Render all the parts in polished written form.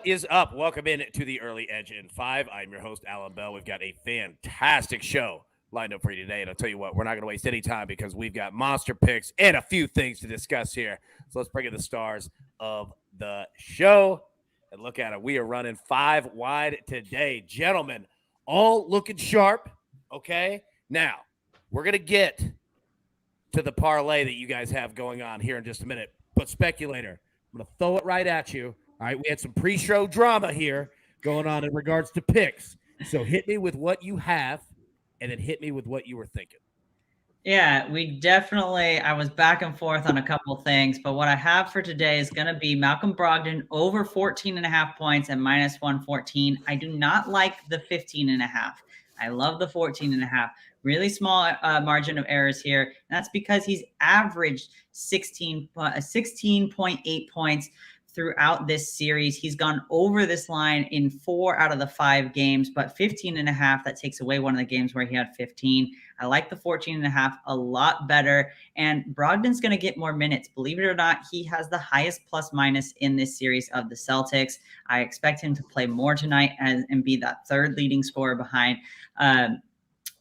is up? Welcome in to the Early Edge in 5. I'm your host, Allan Bell. We've got a fantastic show lined up for you today. And I'll tell you what, we're not going to waste any time because we've got monster picks and a few things to discuss here. So let's bring in the stars of the show. And look at it. We are running 5 wide today. Gentlemen, all looking sharp. Okay. Now, we're going to get to the parlay that you guys have going on here in just a minute. But speculator, I'm going to throw it right at you. All right. We had some pre-show drama here going on in regards to picks. So hit me with what you have and then hit me with what you were thinking. Yeah, I was back and forth on a couple things, but what I have for today is going to be Malcolm Brogdon over 14.5 points at minus 114. I do not like the 15.5. I love the 14.5. Really small margin of errors here. And that's because he's averaged 16.8 points throughout this series. He's gone over this line in 4 out of the 5 games, but 15.5, that takes away one of the games where he had 15. I like the 14.5 a lot better. And Brogdon's going to get more minutes. Believe it or not, he has the highest plus minus in this series of the Celtics. I expect him to play more tonight and be that third leading scorer behind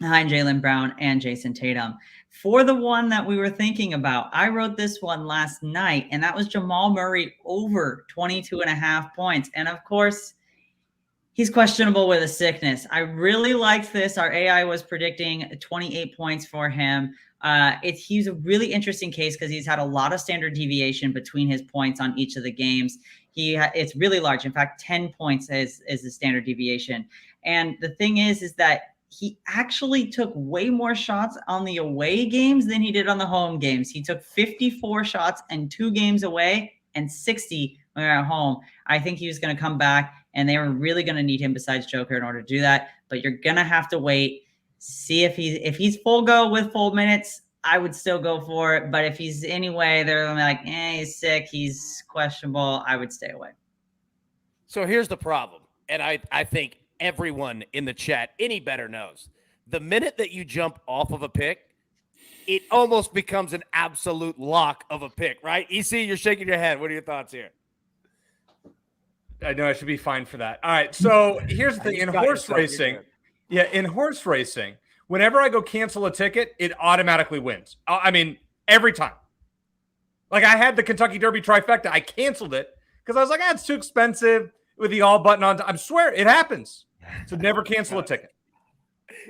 Jaylen Brown and Jason Tatum. For the one that we were thinking about, I wrote this one last night, and that was Jamal Murray over 22.5 points. And of course, he's questionable with a sickness. I really liked this. Our AI was predicting 28 points for him. He's a really interesting case because he's had a lot of standard deviation between his points on each of the games. It's really large. In fact, 10 points is the standard deviation. And the thing is that he actually took way more shots on the away games than he did on the home games. He took 54 shots in 2 games away and 60 when we were at home. I think he was going to come back, and they were really going to need him besides Joker in order to do that. But you're going to have to wait, see if he's full go with full minutes. I would still go for it. But if he's anyway, they're like, he's sick, he's questionable, I would stay away. So here's the problem. And I think everyone in the chat, any better knows, the minute that you jump off of a pick, it almost becomes an absolute lock of a pick, right? EC, you're shaking your head. What are your thoughts here? I know I should be fine for that. All right. So here's the thing. In horse racing, whenever I go cancel a ticket, it automatically wins. I mean, every time. Like I had the Kentucky Derby trifecta. I canceled it because I was like, it's too expensive with the all button on. I swear it happens. So never cancel a ticket.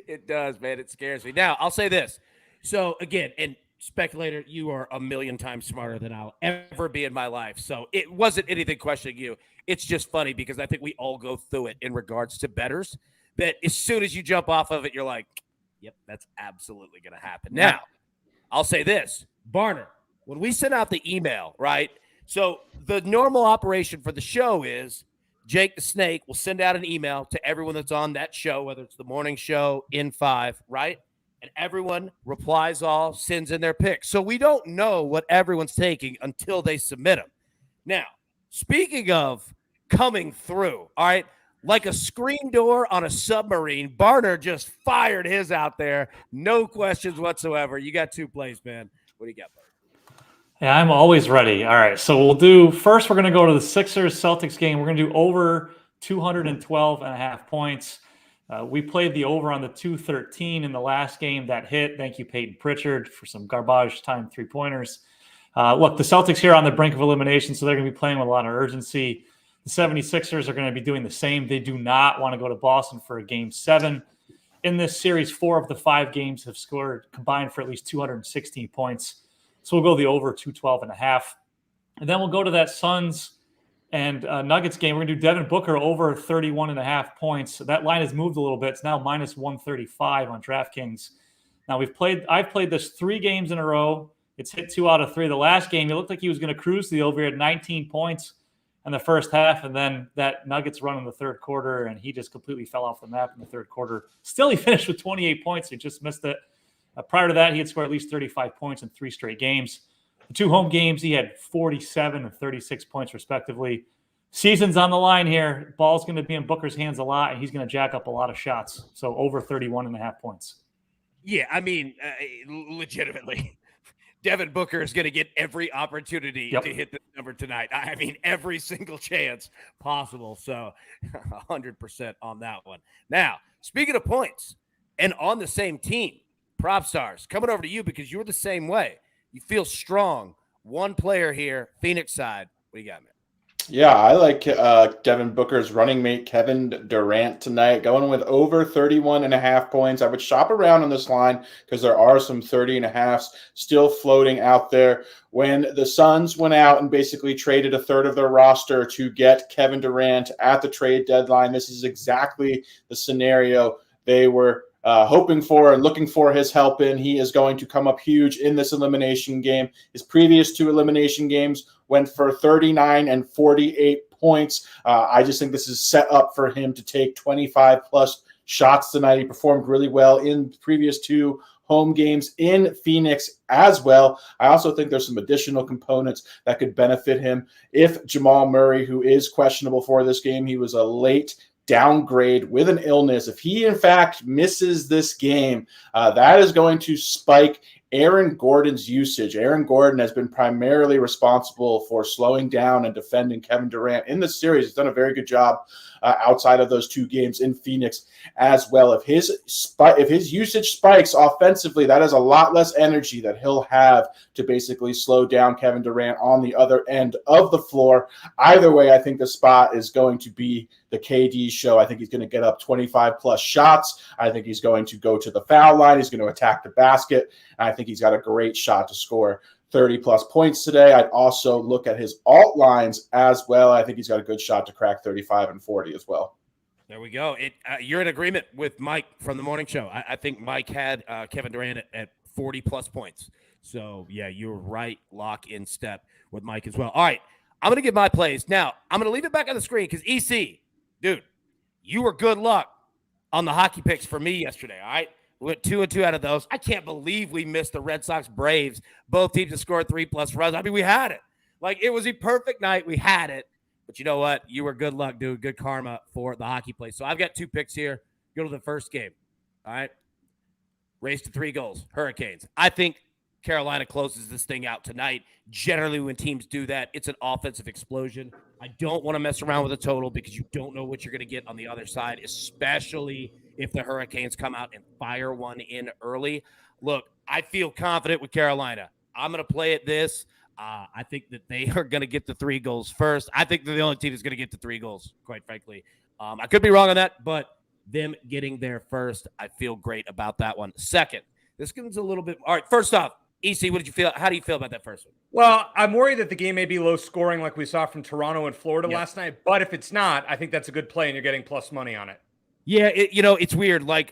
It does, man. It scares me. Now, I'll say this. So, again, and speculator, you are a million times smarter than I'll ever be in my life. So it wasn't anything questioning you. It's just funny because I think we all go through it in regards to bettors, that as soon as you jump off of it, you're like, yep, that's absolutely going to happen. Now, I'll say this. Barner, when we send out the email, right? So the normal operation for the show is Jake the Snake will send out an email to everyone that's on that show, whether it's the morning show, in 5, right? And everyone replies all, sends in their picks. So we don't know what everyone's taking until they submit them. Now, speaking of coming through, all right, like a screen door on a submarine, Barner just fired his out there. No questions whatsoever. You got 2 plays, man. What do you got, buddy? Yeah, I'm always ready. All right, so we're going to go to the Sixers-Celtics game. We're going to do over 212.5 points. We played the over on the 213 in the last game. That hit. Thank you, Peyton Pritchard, for some garbage time 3-pointers. Look, the Celtics here are on the brink of elimination, so they're going to be playing with a lot of urgency. The 76ers are going to be doing the same. They do not want to go to Boston for a Game 7. In this series, 4 of the 5 games have scored combined for at least 216 points. So we'll go the over 212.5. And then we'll go to that Suns and Nuggets game. We're going to do Devin Booker over 31.5 points. So that line has moved a little bit. It's now minus 135 on DraftKings. Now I've played this 3 games in a row. It's hit 2 out of 3. The last game, it looked like he was going to cruise the over. He had 19 points in the first half, and then that Nuggets run in the third quarter, and he just completely fell off the map in the third quarter. Still, he finished with 28 points. He just missed it. Prior to that, he had scored at least 35 points in 3 straight games. The 2 home games, he had 47 and 36 points, respectively. Season's on the line here. Ball's going to be in Booker's hands a lot, and he's going to jack up a lot of shots. So over 31.5 points. Yeah, I mean, legitimately. Devin Booker is going to get every opportunity Yep. to hit this number tonight. I mean, every single chance possible. So 100% on that one. Now, speaking of points and on the same team, Propstarz, coming over to you because you're the same way. You feel strong. One player here, Phoenix side. What do you got, man? Yeah, I like Devin Booker's running mate, Kevin Durant, tonight, going with over 31.5 points. I would shop around on this line because there are some 30.5s still floating out there. When the Suns went out and basically traded a third of their roster to get Kevin Durant at the trade deadline, this is exactly the scenario they were hoping for and looking for his help in. He is going to come up huge in this elimination game. His previous 2 elimination games went for 39 and 48 points. I just think this is set up for him to take 25 plus shots tonight. He performed really well in the previous 2 home games in Phoenix as well. I also think there's some additional components that could benefit him. If Jamal Murray, who is questionable for this game, he was a late downgrade with an illness. If he, in fact, misses this game, that is going to spike Aaron Gordon's usage. Aaron Gordon has been primarily responsible for slowing down and defending Kevin Durant in the series. He's done a very good job outside of those 2 games in Phoenix as well. If his usage spikes offensively, that is a lot less energy that he'll have to basically slow down Kevin Durant on the other end of the floor. Either way, I think the spot is going to be the KD show. I think he's going to get up 25 plus shots. I think he's going to go to the foul line. He's going to attack the basket. I think he's got a great shot to score 30 plus points today. I'd also look at his alt lines as well. I think he's got a good shot to crack 35 and 40 as well. There we go. You're in agreement with Mike from the morning show. I think Mike had Kevin Durant at 40 plus points. So, yeah, you're right. Lock in step with Mike as well. All right, I'm going to give my plays. Now, I'm going to leave it back on the screen because EC, dude, you were good luck on the hockey picks for me yesterday, all right? We went 2 and 2 out of those. I can't believe we missed the Red Sox Braves. Both teams to score 3 plus runs. I mean, we had it. Like, it was a perfect night. We had it. But you know what? You were good luck, dude. Good karma for the hockey play. So I've got 2 picks here. Go to the first game. All right? Race to 3 goals. Hurricanes. I think Carolina closes this thing out tonight. Generally, when teams do that, it's an offensive explosion. I don't want to mess around with a total because you don't know what you're going to get on the other side, especially if the Hurricanes come out and fire one in early. Look, I feel confident with Carolina. I'm going to play it this. I think that they are going to get the 3 goals first. I think they're the only team that's going to get the 3 goals, quite frankly. I could be wrong on that, but them getting there first, I feel great about that one. Second, this one's a little bit – all right, first off, EC, what did you feel? How do you feel about that first one? Well, I'm worried that the game may be low scoring like we saw from Toronto and Florida last night. But if it's not, I think that's a good play and you're getting plus money on it. Yeah, it's weird. Like,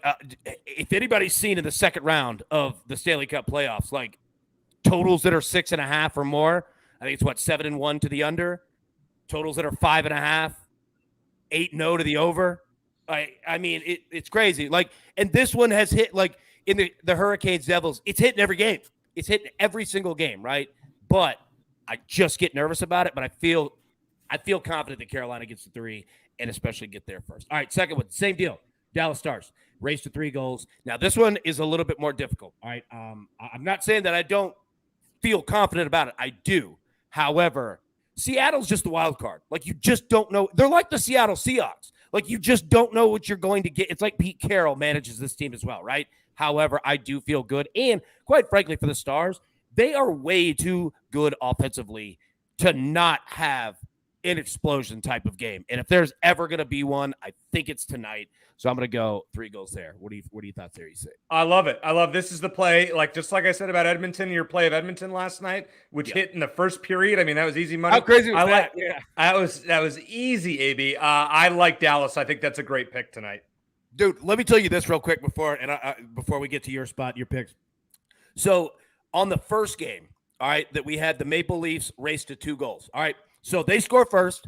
if anybody's seen in the second round of the Stanley Cup playoffs, like totals that are 6.5 or more, I think it's 7-1 to the under. Totals that are 5.5, 8-0 to the over. I mean, it's crazy. Like, and this one has hit like in the Hurricanes Devils. It's hitting every game. It's hitting every single game, right? But I just get nervous about it. But I feel confident that Carolina gets the 3 and especially get there first. All right, second one, same deal. Dallas Stars race to 3 goals. Now this one is a little bit more difficult. All right, I'm not saying that I don't feel confident about it. I do. However, Seattle's just the wild card. Like, you just don't know. They're like the Seattle Seahawks. Like, you just don't know what you're going to get. It's like Pete Carroll manages this team as well, right? However, I do feel good. And quite frankly, for the Stars, they are way too good offensively to not have an explosion type of game. And if there's ever going to be one, I think it's tonight. So I'm going to go 3 goals there. What do you thoughts there, you say? I love it. This is the play. Just like I said about Edmonton, your play of Edmonton last night, which hit in the first period. I mean, that was easy money. How crazy was that? Yeah. That was easy, AB. I like Dallas. I think that's a great pick tonight. Dude, let me tell you this real quick before we get to your spot, your picks. So on the first game, all right, that we had the Maple Leafs race to 2 goals. All right, so they score first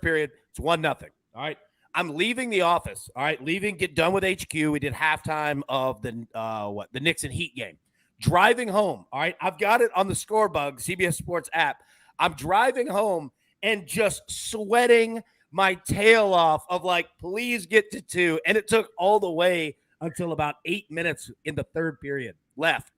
period. It's 1-0. All right, I'm leaving the office. All right, get done with HQ. We did halftime of the Knicks and Heat game. Driving home. All right, I've got it on the Scorebug CBS Sports app. I'm driving home and just sweating my tail off of like, please get to 2. And it took all the way until about 8 minutes in the third period left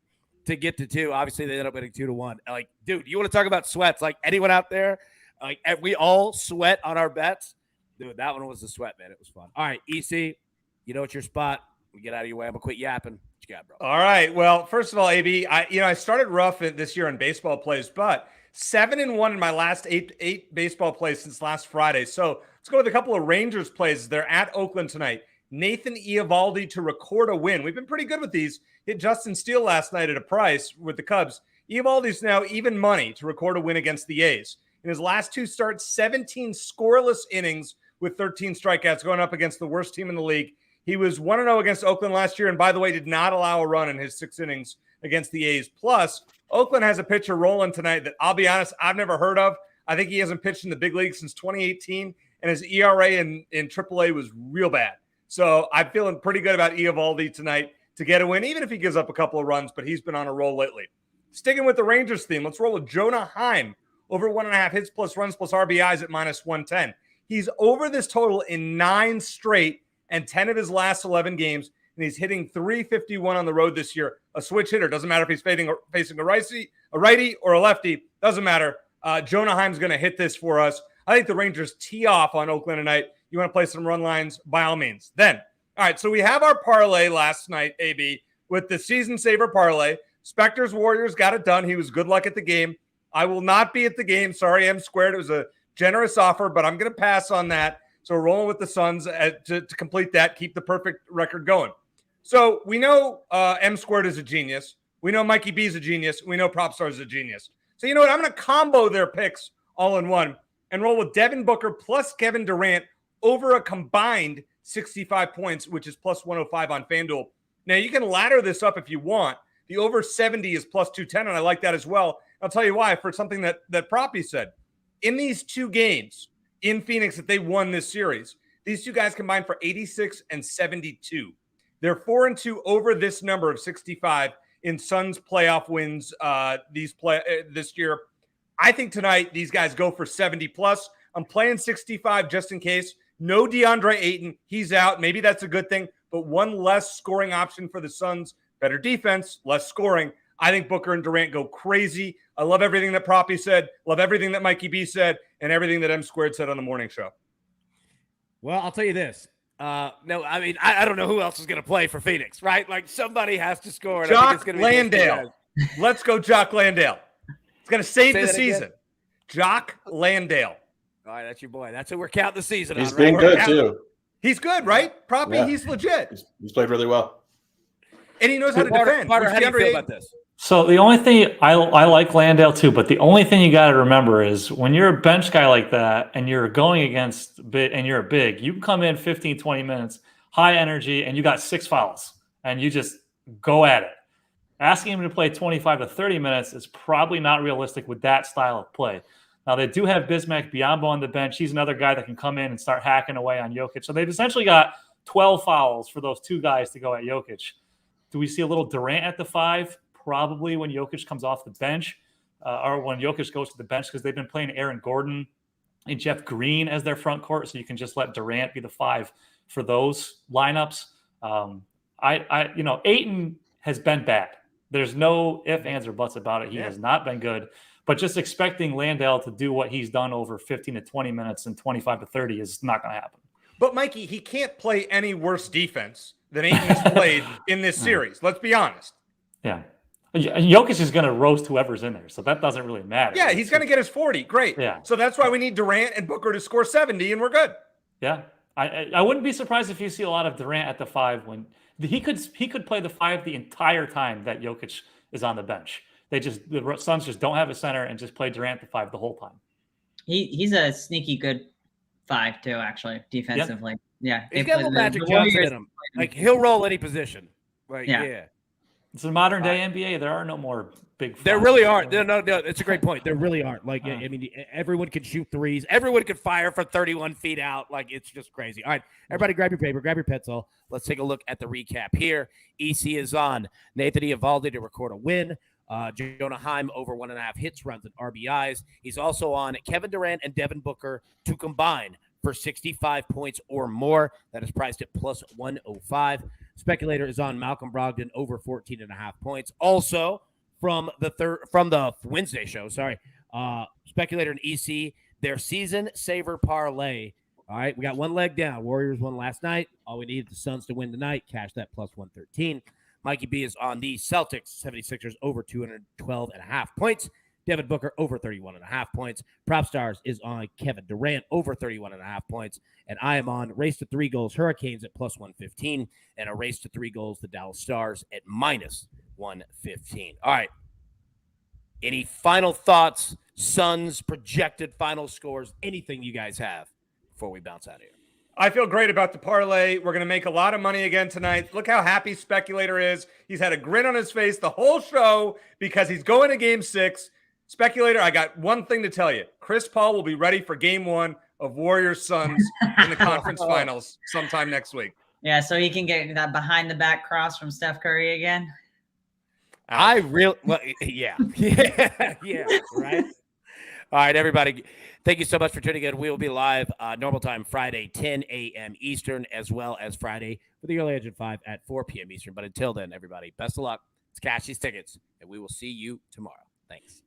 to get to 2. Obviously, they ended up winning 2-1. Like, dude, you want to talk about sweats? Like, anyone out there? Like, we all sweat on our bets. Dude, that one was a sweat, man. It was fun. All right, EC, you know it's your spot. We get out of your way. I'm gonna quit yapping. What you got, bro? All right. Well, first of all, AB, I started rough this year in baseball plays, but 7-1 in my last eight baseball plays since last Friday. So let's go with a couple of Rangers plays. They're at Oakland tonight. Nathan Eovaldi to record a win. We've been pretty good with these. Hit Justin Steele last night at a price with the Cubs. Eovaldi's now even money to record a win against the A's. In his last 2 starts, 17 scoreless innings with 13 strikeouts, going up against the worst team in the league. He was 1-0 against Oakland last year, and by the way, did not allow a run in his 6 innings against the A's. Plus, Oakland has a pitcher rolling tonight that, I'll be honest, I've never heard of. I think he hasn't pitched in the big league since 2018, and his ERA in AAA was real bad. So I'm feeling pretty good about Eovaldi tonight to get a win, even if he gives up a couple of runs, but he's been on a roll lately. Sticking with the Rangers theme, let's roll with Jonah Heim over 1.5 hits plus runs plus RBIs at -110. He's over this total in 9 straight and 10 of his last 11 games, and he's hitting .351 on the road this year. A switch hitter. Doesn't matter if he's facing a righty or a lefty. Doesn't matter. Jonah Heim's going to hit this for us. I think the Rangers tee off on Oakland tonight. You want to play some run lines, by all means. Then, all right, so we have our parlay last night, AB, with the season saver parlay. Spectors Warriors got it done. He was good luck at the game. I will not be at the game. Sorry, M squared. It was a generous offer, but I'm going to pass on that. So we're rolling with the Suns to complete that, keep the perfect record going. So we know M squared is a genius. We know Mikey B is a genius. We know Propstarz is a genius. So you know what? I'm going to combo their picks all in one and roll with Devin Booker plus Kevin Durant over a combined 65 points, which is plus 105 on FanDuel. Now, you can ladder this up if you want. The over 70 is plus 210, and I like that as well. I'll tell you why, for something that Proppy said. In these 2 games in Phoenix that they won this series, these 2 guys combined for 86 and 72. They're 4-2 over this number of 65 in Suns playoff wins this year. I think tonight these guys go for 70 plus. I'm playing 65 just in case. No DeAndre Ayton. He's out. Maybe that's a good thing, but one less scoring option for the Suns. Better defense, less scoring. I think Booker and Durant go crazy. I love everything that Proppy said, love everything that Mikey B said, and everything that M Squared said on the morning show. Well, I'll tell you this. No, I mean, I don't know who else is going to play for Phoenix, right? Like, somebody has to score. And Jock Landale. Let's go, Jock Landale. It's going to save the season. Again. Jock Landale. All right, that's your boy. That's who we're counting the season on. He's been good, too. He's good, right? Proppy, yeah. He's legit. He's played really well. And he knows how to defend. Barner, how do you feel about this? So the only thing I like Landale too, but the only thing you got to remember is when you're a bench guy like that and you're going against and you're a big, you come in 15, 20 minutes, high energy, and you got 6 fouls and you just go at it. Asking him to play 25 to 30 minutes is probably not realistic with that style of play. Now they do have Bismack Biyombo on the bench. He's another guy that can come in and start hacking away on Jokic. So they've essentially got 12 fouls for those 2 guys to go at Jokic. Do we see a little Durant at the 5? Probably when Jokic comes off the bench or when Jokic goes to the bench because they've been playing Aaron Gordon and Jeff Green as their front court. So you can just let Durant be the 5 for those lineups. Ayton has been bad. There's no ifs, ands, or buts about it. He has not been good. But just expecting Landale to do what he's done over 15 to 20 minutes and 25 to 30 is not going to happen. But, Mikey, he can't play any worse defense than Ayton has played in this series. Let's be honest. Yeah. Jokic is going to roast whoever's in there, so that doesn't really matter. Yeah, he's going to get his 40. Great. Yeah. So that's why we need Durant and Booker to score 70, and we're good. Yeah. I wouldn't be surprised if you see a lot of Durant at the 5 when he could play the 5 the entire time that Jokic is on the bench. The Suns just don't have a center and just play Durant at the 5 the whole time. He's a sneaky good 5 too, actually, defensively. Yep. Yeah. He's got a little Magic Johnson in him. Like, he'll roll any position. Like, yeah. It's a modern day NBA. There are no more big. There really aren't. No, it's a great point. There really aren't. Like, I mean, everyone can shoot threes. Everyone can fire from 31 feet out. Like, it's just crazy. All right, everybody, grab your paper, grab your pencil. Let's take a look at the recap here. EC is on Nathan Eovaldi to record a win. Jonah Heim over 1.5 hits, runs, and RBIs. He's also on Kevin Durant and Devin Booker to combine for 65 points or more. That is priced at plus 105. Speculator is on Malcolm Brogdon over 14.5 points. Also from the Wednesday show. Sorry, Speculator and EC, their season saver parlay. All right, we got one leg down. Warriors won last night. All we need is the Suns to win tonight. Cash that plus 113. Mikey B is on the Celtics 76ers over 212.5 points. Devin Booker over 31.5 points. Propstarz is on Kevin Durant over 31.5 points. And I am on race to 3 goals Hurricanes at plus 115 and a race to 3 goals the Dallas Stars at minus 115. All right. Any final thoughts, Suns projected final scores, anything you guys have before we bounce out of here? I feel great about the parlay. We're going to make a lot of money again tonight. Look how happy Speculator is. He's had a grin on his face the whole show because he's going to Game 6. Speculator, I got one thing to tell you. Chris Paul will be ready for Game 1 of Warriors-Suns in the conference finals sometime next week. Yeah, so he can get that behind-the-back cross from Steph Curry again. Yeah, right? All right, everybody. Thank you so much for tuning in. We will be live normal time Friday, 10 a.m. Eastern, as well as Friday for the Early Edge at 5 at 4 p.m. Eastern. But until then, everybody, best of luck. Let's cash these tickets, and we will see you tomorrow. Thanks.